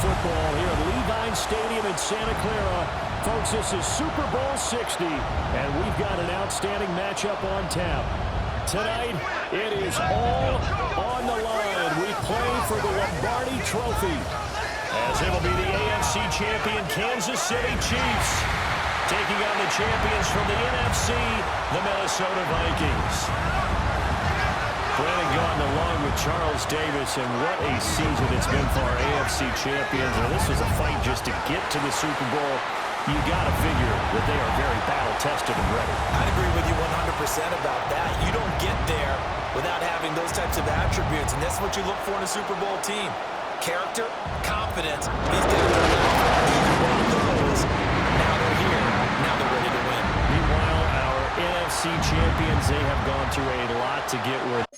football here at Levine Stadium in Santa Clara. Folks, this is Super Bowl 60, and we've got an outstanding matchup on tap. Tonight, it is all on the line. We play for the Lombardi Trophy, as it'll be the AFC champion Kansas City Chiefs taking on the champions from the NFC, the Minnesota Vikings. Brandon Gaudin along with Charles Davis, and what a season it's been for our AFC champions. And this was a fight just to get to the Super Bowl. You got to figure that they are very battle-tested and ready. I'd agree with you 100% about that. You don't get there without having those types of attributes, and that's what you look for in a Super Bowl team. Character, confidence. These guys are either one of those. Now they're here. Now they're ready to win. Meanwhile, our NFC champions, they have gone through a lot to get where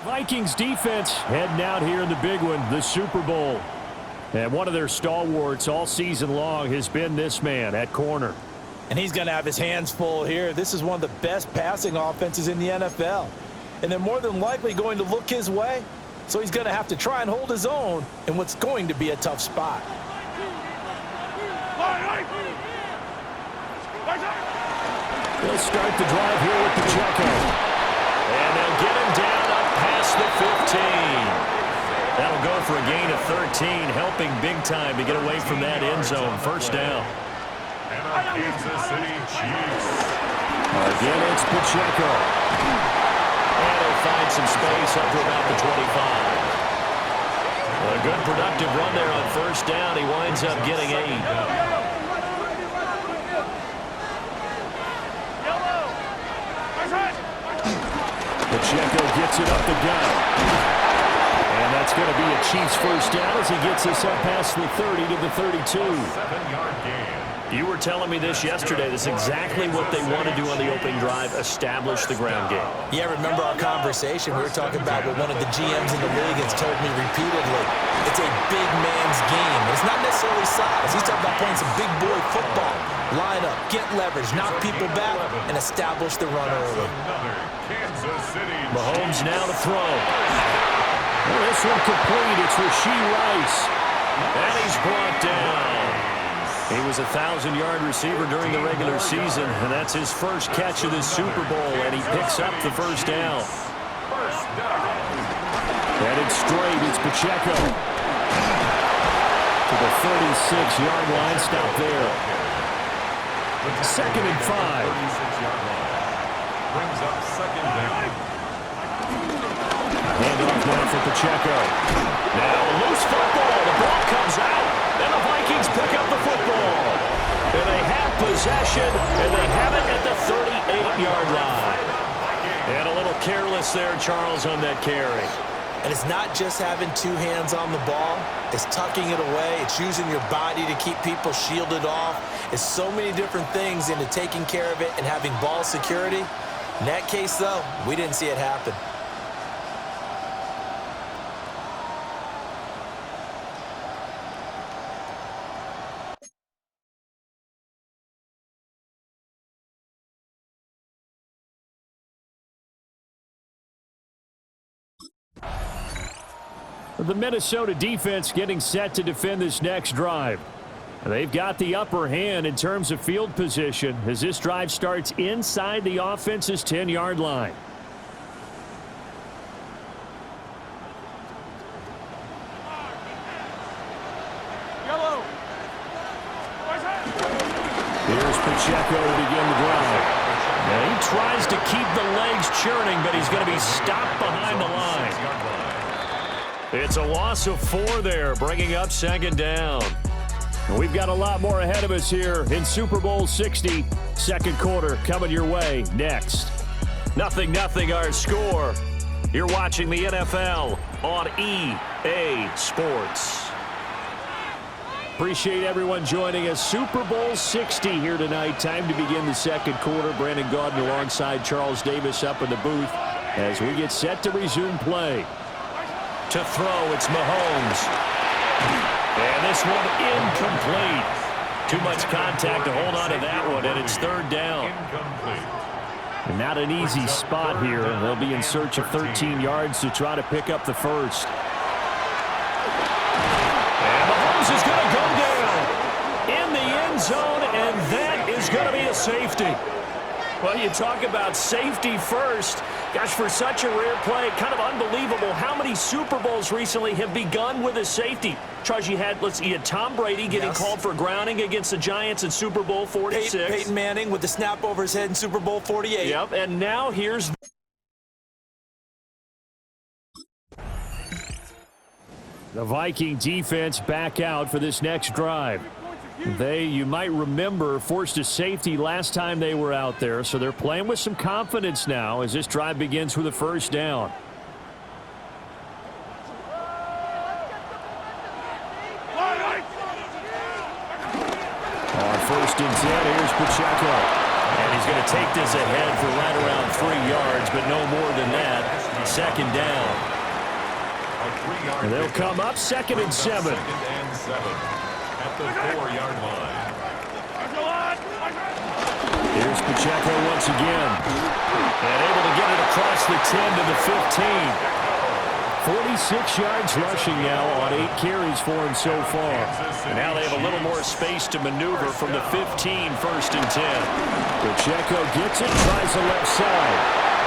Vikings defense heading out here in the big one, the Super Bowl. And one of their stalwarts all season long has been this man at corner. And he's going to have his hands full here. This is one of the best passing offenses in the NFL. And they're more than likely going to look his way. So he's going to have to try and hold his own in what's going to be a tough spot. They'll start the drive here with Pacheco. And they'll get him down up past the 15. That'll go for a gain of 13, helping big time to get away from that end zone. First down. And our Kansas City Chiefs. Again, it's Pacheco. And he'll find some space up to about the 25. A good productive run there on first down. He winds up getting 8. Pacheco gets it up the gut. And that's going to be a Chiefs first down as he gets us up past the 30 to the 32. 7-yard gain. You were telling me this yesterday. This is exactly what they want to do on the opening drive, establish the ground game. Yeah, remember our conversation. We were talking about what one of the GMs in the league has told me repeatedly. It's a big man's game. It's not necessarily size. He's talking about playing some big boy football. Line up, get leverage, knock people back, and establish the run early. Mahomes now to throw. Well, this one complete. It's Rashee Rice. And he's brought down. He was a 1,000-yard receiver during the regular season, and that's his first catch of this Super Bowl, and he picks up the first down. Headed straight, it's Pacheco. To the 36-yard line, stop there. 2nd and 5. Brings up 2nd down. Handoff now for Pacheco. Now a loose football. The ball comes out, and the Vikings pick up the football. And they have possession, and they have it at the 38-yard line. And a little careless there, Charles, on that carry. And it's not just having two hands on the ball. It's tucking it away. It's using your body to keep people shielded off. It's so many different things into taking care of it and having ball security. In that case, though, we didn't see it happen. The Minnesota defense getting set to defend this next drive. They've got the upper hand in terms of field position as this drive starts inside the offense's 10-yard line. Here's Pacheco to begin the drive. Now he tries to keep the legs churning, but he's going to be stopped behind the line. It's a loss of 4 there, bringing up 2nd down. And we've got a lot more ahead of us here in Super Bowl 60. Second quarter coming your way next. 0-0 our score. You're watching the NFL on EA Sports. Appreciate everyone joining us. Super Bowl 60 here tonight. Time to begin the second quarter. Brandon Gaudin alongside Charles Davis up in the booth as we get set to resume play. To throw, it's Mahomes. And this one incomplete. Too much contact to hold on to that one, and it's 3rd down. And not an easy spot here. They'll be in search of 13 yards to try to pick up the first. And Mahomes is going to go down in the end zone, and that is going to be a safety. Well, you talk about safety first. Gosh, for such a rare play, kind of unbelievable how many Super Bowls recently have begun with a safety. Charles, you had Tom Brady getting called for grounding against the Giants in Super Bowl 46. Peyton Manning with the snap over his head in Super Bowl 48. Yep, and now here's the Viking defense back out for this next drive. You might remember, forced a safety last time they were out there, so they're playing with some confidence now as this drive begins with a first down. On first and 10, here's Pacheco. And he's going to take this ahead for right around 3 yards, but no more than that. Second down. And they'll come up 2nd and 7. At the 4-yard line. Here's Pacheco once again. And able to get it across the 10 to the 15. 46 yards rushing now on 8 carries for him so far. And now they have a little more space to maneuver from the 15, 1st and 10. Pacheco gets it, tries the left side.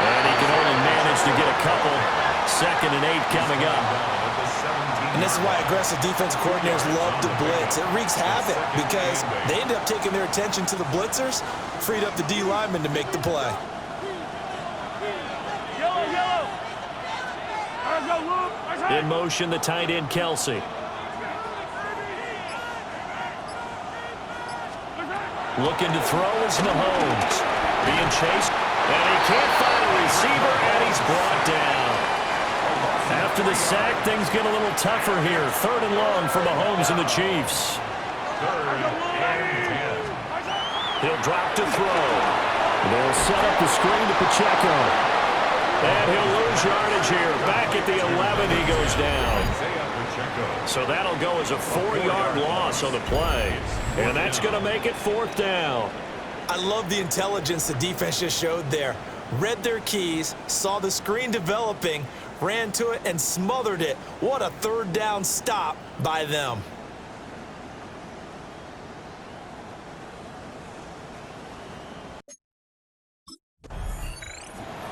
And he can only manage to get a couple. 2nd and 8 coming up. And this is why aggressive defensive coordinators love to blitz. It wreaks havoc because they end up taking their attention to the blitzers, freed up the D lineman to make the play. In motion, the tight end, Kelsey. Looking to throw is Mahomes. Being chased, and he can't find a receiver, and he's brought down. After the sack, things get a little tougher here. 3rd and long for Mahomes and the Chiefs. 3rd and 10. He'll drop to throw. They'll set up the screen to Pacheco. And he'll lose yardage here. Back at the 11, he goes down. So that'll go as a 4-yard loss on the play. And that's going to make it 4th down. I love the intelligence the defense just showed there. Read their keys, saw the screen developing, ran to it, and smothered it. What a 3rd down stop by them.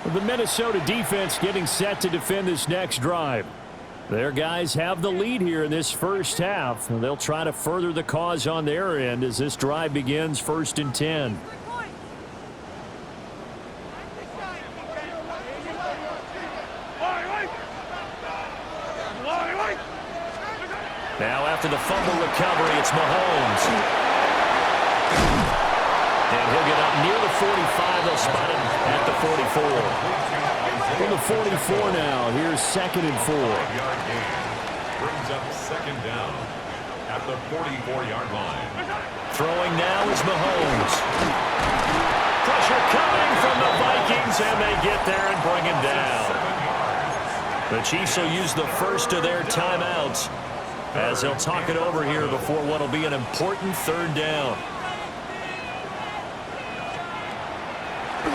The Minnesota defense getting set to defend this next drive. Their guys have the lead here in this first half. They'll try to further the cause on their end as this drive begins 1st and 10. Now after the fumble recovery, it's Mahomes. And he'll get up near the 45. They'll spot him at the 44. From the 44 now, here's 2nd and 4. Brings up 2nd down at the 44-yard line. Throwing now is Mahomes. Pressure coming from the Vikings, and they get there and bring him down. The Chiefs will use the first of their timeouts as they'll talk it over here before what will be an important 3rd down.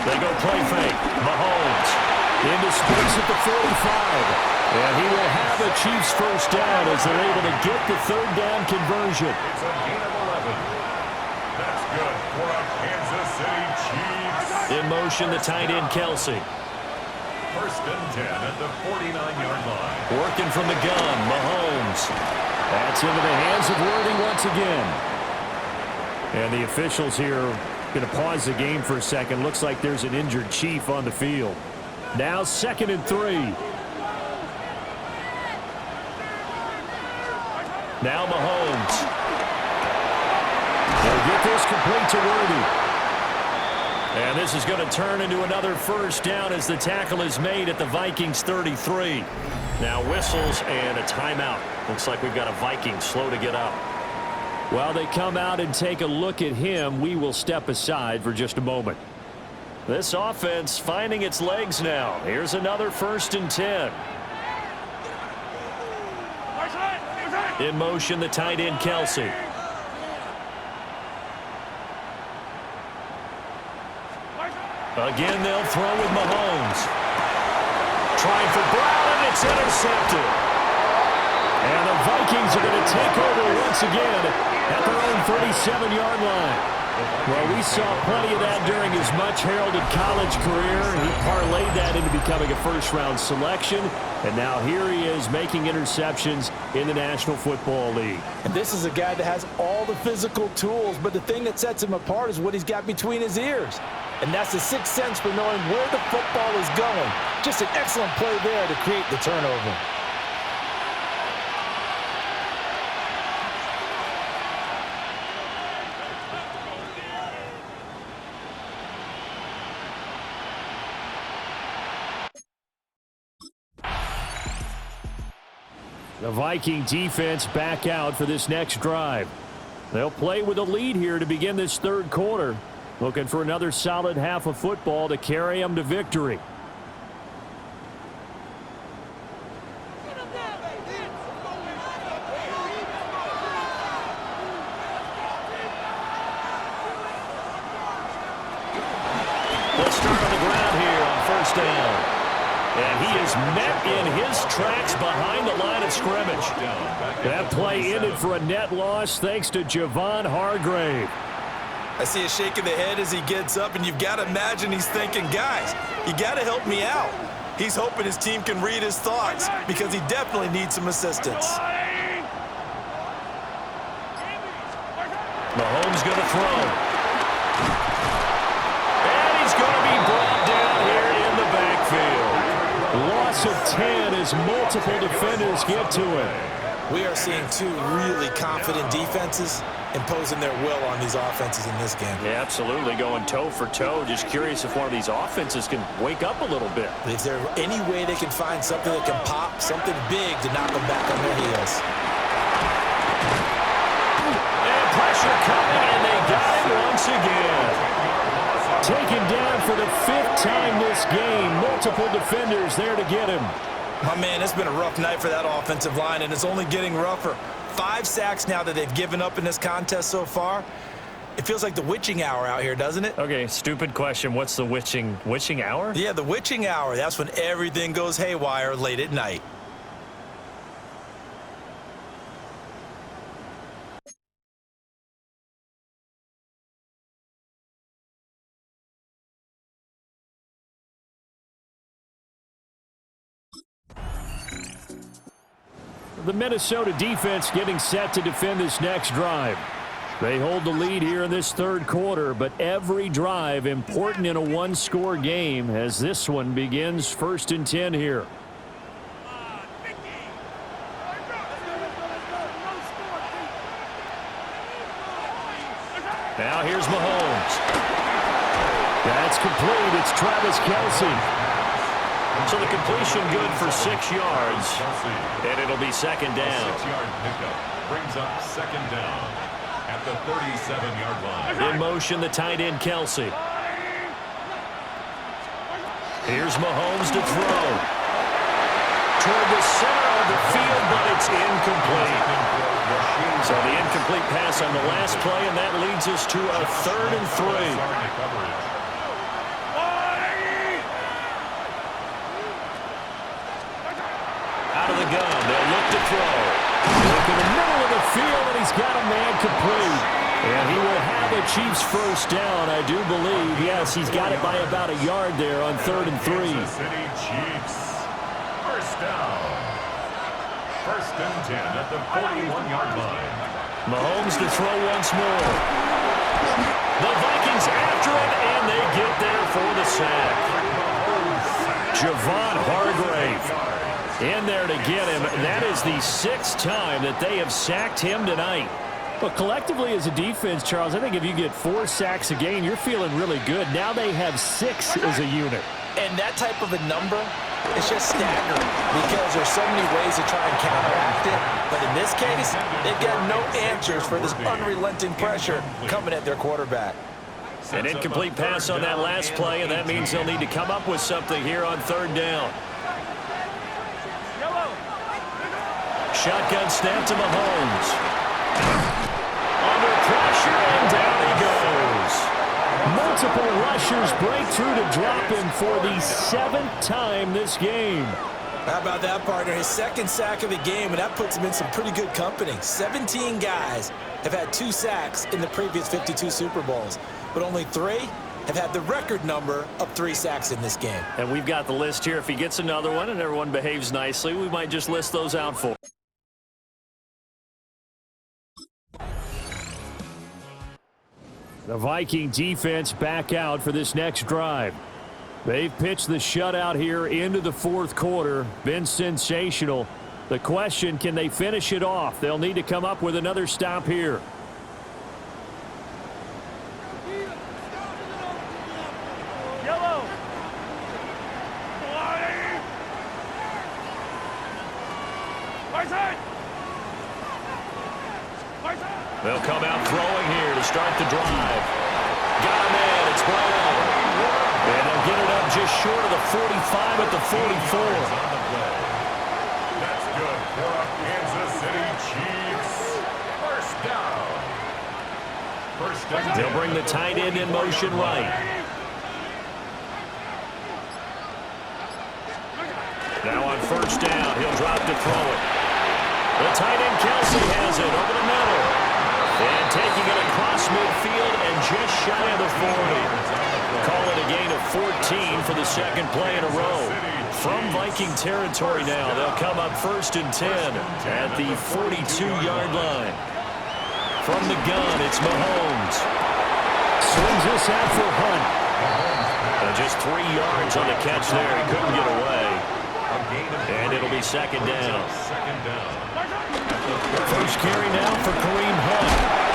They go play fake. Mahomes into space at the 45. And he will have the Chiefs first down as they're able to get the 3rd down conversion. It's a gain of 11. That's good for a Kansas City Chiefs. In motion, the tight end, Kelsey. 1st and 10 at the 49-yard line. Working from the gun, Mahomes. That's into the hands of Worthy once again. And the officials here going to pause the game for a second. Looks like there's an injured Chief on the field. Now 2nd and 3. Now Mahomes. They'll get this complete to Worthy. And this is going to turn into another first down as the tackle is made at the Vikings 33. Now whistles and a timeout. Looks like we've got a Viking slow to get up. While they come out and take a look at him, we will step aside for just a moment. This offense finding its legs now. Here's another 1st and 10. In motion, the tight end, Kelsey. Again, they'll throw with Mahomes. Trying for Brown, and it's intercepted. And the Vikings are going to take over once again at their own 37-yard line. Well, we saw plenty of that during his much-heralded college career. He parlayed that into becoming a first-round selection, and now here he is making interceptions in the National Football League. And this is a guy that has all the physical tools, but the thing that sets him apart is what he's got between his ears. And that's the sixth sense for knowing where the football is going. Just an excellent play there to create the turnover. The Viking defense back out for this next drive. They'll play with a lead here to begin this third quarter. Looking for another solid half of football to carry them to victory. They'll start on the ground here on first down. And he is met in his tracks behind the line of scrimmage. That play ended for a net loss thanks to Javon Hargrave. I see a shake of the head as he gets up, and you've got to imagine he's thinking, guys, you got to help me out. He's hoping his team can read his thoughts because he definitely needs some assistance. Mahomes going to throw. And he's going to be brought down here in the backfield. Loss of 10 as multiple defenders get to him. We are seeing two really confident defenses imposing their will on these offenses in this game. Yeah, absolutely, going toe for toe. Just curious if one of these offenses can wake up a little bit. Is there any way they can find something that can pop, something big to knock them back on their heels? And pressure coming, and they got him once again. Taken down for the fifth time this game. Multiple defenders there to get him. My man, it's been a rough night for that offensive line, and it's only getting rougher. 5 sacks now that they've given up in this contest so far. It feels like the witching hour out here, doesn't it? Okay, stupid question. What's the witching hour? Yeah, the witching hour. That's when everything goes haywire late at night. The Minnesota defense getting set to defend this next drive. They hold the lead here in this third quarter, but every drive important in a one-score game as this one begins 1st and 10 here. Now here's Mahomes. That's complete. It's Travis Kelce. So the completion good for 6 yards, and it'll be second down. 6-yard pickup brings up second down at the 37-yard line. In motion, the tight end, Kelce. Here's Mahomes to throw. Toward the center of the field, but it's incomplete. So the incomplete pass on the last play, and that leads us to a 3rd and 3. Out of the gun, they'll look to throw. Look in the middle of the field, and he's got a man complete. And he will have a Chiefs first down, I do believe. Yes, he's got it by about a yard there on 3rd and 3. Kansas City Chiefs. First down. 1st and 10 at the 41-yard line. Mahomes to throw once more. The Vikings after him, and they get there for the sack. Javon Hargrave in there to get him. That is the 6th time that they have sacked him tonight. But collectively as a defense, Charles, I think if you get 4 sacks a game, you're feeling really good. Now they have 6 as a unit. And that type of a number is just staggering because there's so many ways to try and counteract it. But in this case, they've got no answers for this unrelenting pressure coming at their quarterback. An incomplete pass on that last play, and that means they'll need to come up with something here on 3rd down. Shotgun snap to Mahomes. Under pressure, and down he goes. Multiple rushers break through to drop him for the 7th time this game. How about that, partner? His second sack of the game, and that puts him in some pretty good company. 17 guys have had 2 sacks in the previous 52 Super Bowls, but only 3 have had the record number of 3 sacks in this game. And we've got the list here. If he gets another one and everyone behaves nicely, we might just list those out for him. The Viking defense back out for this next drive. They've pitched the shutout here into the fourth quarter. Been sensational. The question, can they finish it off? They'll need to come up with another stop here. They'll come out throwing here to start the drive. Got him in. It's Brown. And they'll get it up just short of the 45 at the 44. That's good for a Kansas City Chiefs. First down. First down. They'll bring the tight end in motion right. Now on first down, he'll drop to throw it. The tight end Kelsey has it over the middle. And taking it across midfield and just shy of the 40. Call it a gain of 14 for the second play in a row. From Viking territory now, they'll come up first and 10 at the 42-yard line. From the gun, it's Mahomes. Swings this out for Hunt. And just 3 yards on the catch there. He couldn't get away. And it'll be second down. First carry now for Kareem Hunt.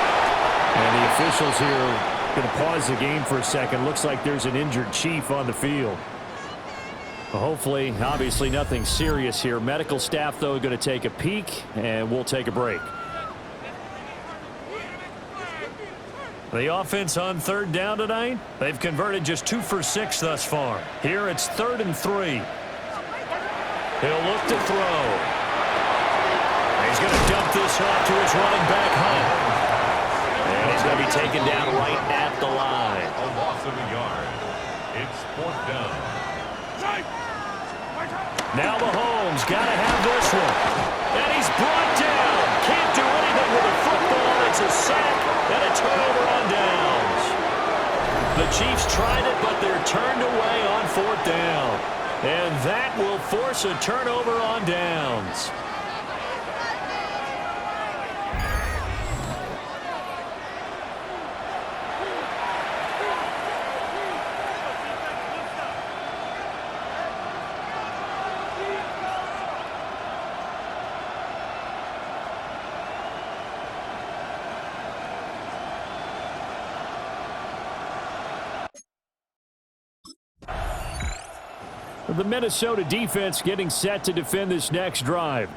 And the officials here going to pause the game for a second. Looks like there's an injured Chief on the field. Well, hopefully, obviously nothing serious here. Medical staff, though, going to take a peek, and we'll take a break. The offense on third down tonight, they've converted just 2 for 6 thus far. Here it's 3rd and 3. He'll look to throw. He's going to dump this off to his running back, Hunt. And he's going to be taken down right at the line. A loss of a yard. It's 4th down. Now Mahomes got to have this one. And he's brought down. Can't do anything with the football. It's a sack and a turnover on downs. The Chiefs tried it, but they're turned away on 4th down. And that will force a turnover on downs. The Minnesota defense getting set to defend this next drive.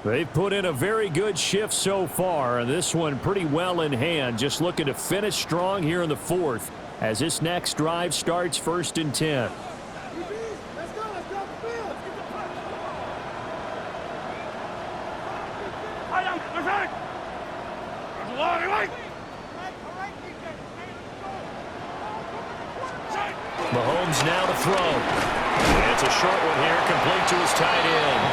They've put in a very good shift so far, and this one pretty well in hand. Just looking to finish strong here in the 4th as this next drive starts 1st and 10. Mahomes now to throw. It's a short one here, complete to his tight end.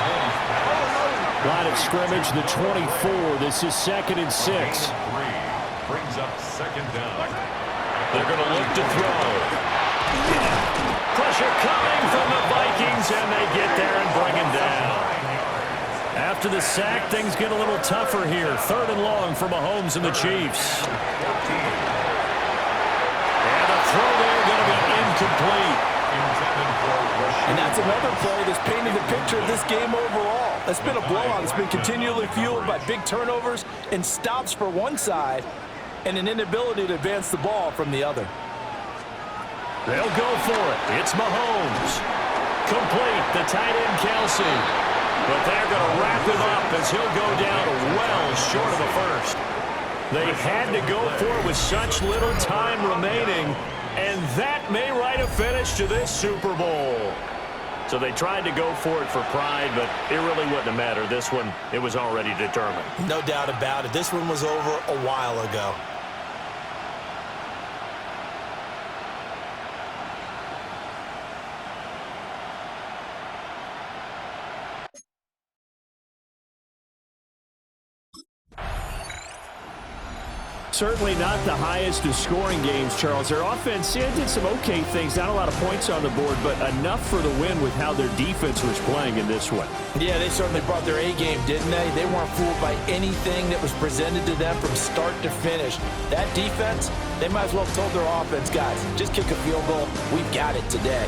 Line of scrimmage, the 24. This is 2nd and 6. Brings up 2nd down. They're going to look to throw. Pressure coming from the Vikings, and they get there and bring him down. After the sack, things get a little tougher here. 3rd and long for Mahomes and the Chiefs. And the throw there going to be incomplete. And that's another play that's painted the picture of this game overall. It's been a blowout. It's been continually fueled by big turnovers and stops for one side and an inability to advance the ball from the other. They'll go for it. It's Mahomes. Complete, the tight end Kelsey. But they're going to wrap him up as he'll go down well short of the first. They had to go for it with such little time remaining, and that may write a finish to this Super Bowl. So they tried to go for it for pride, but it really wouldn't have mattered. This one, it was already determined. No doubt about it. This one was over a while ago. Certainly not the highest of scoring games, Charles. Their offense did some okay things, not a lot of points on the board, but enough for the win with how their defense was playing in this one. Yeah, they certainly brought their A game, didn't they? They weren't fooled by anything that was presented to them from start to finish. That defense, they might as well have told their offense, guys, just kick a field goal. We've got it today.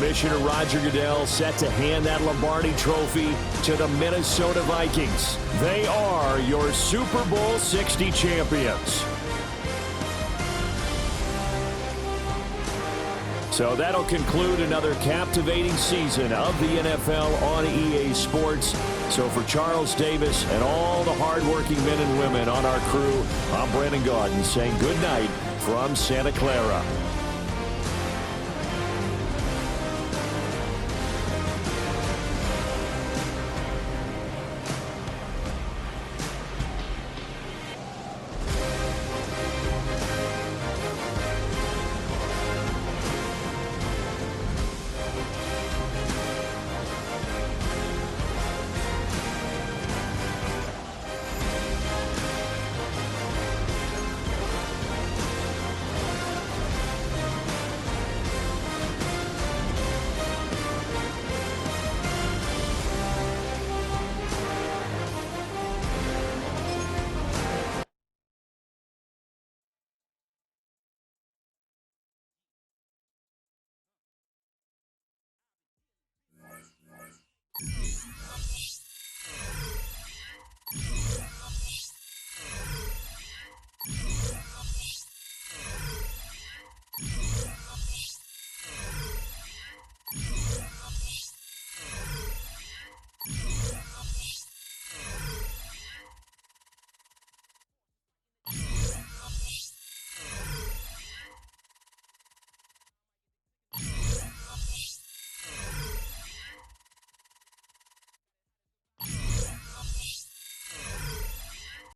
Commissioner Roger Goodell set to hand that Lombardi Trophy to the Minnesota Vikings. They are your Super Bowl 60 champions. So that'll conclude another captivating season of the NFL on EA Sports. So for Charles Davis and all the hardworking men and women on our crew, I'm Brandon Gaudin saying good night from Santa Clara.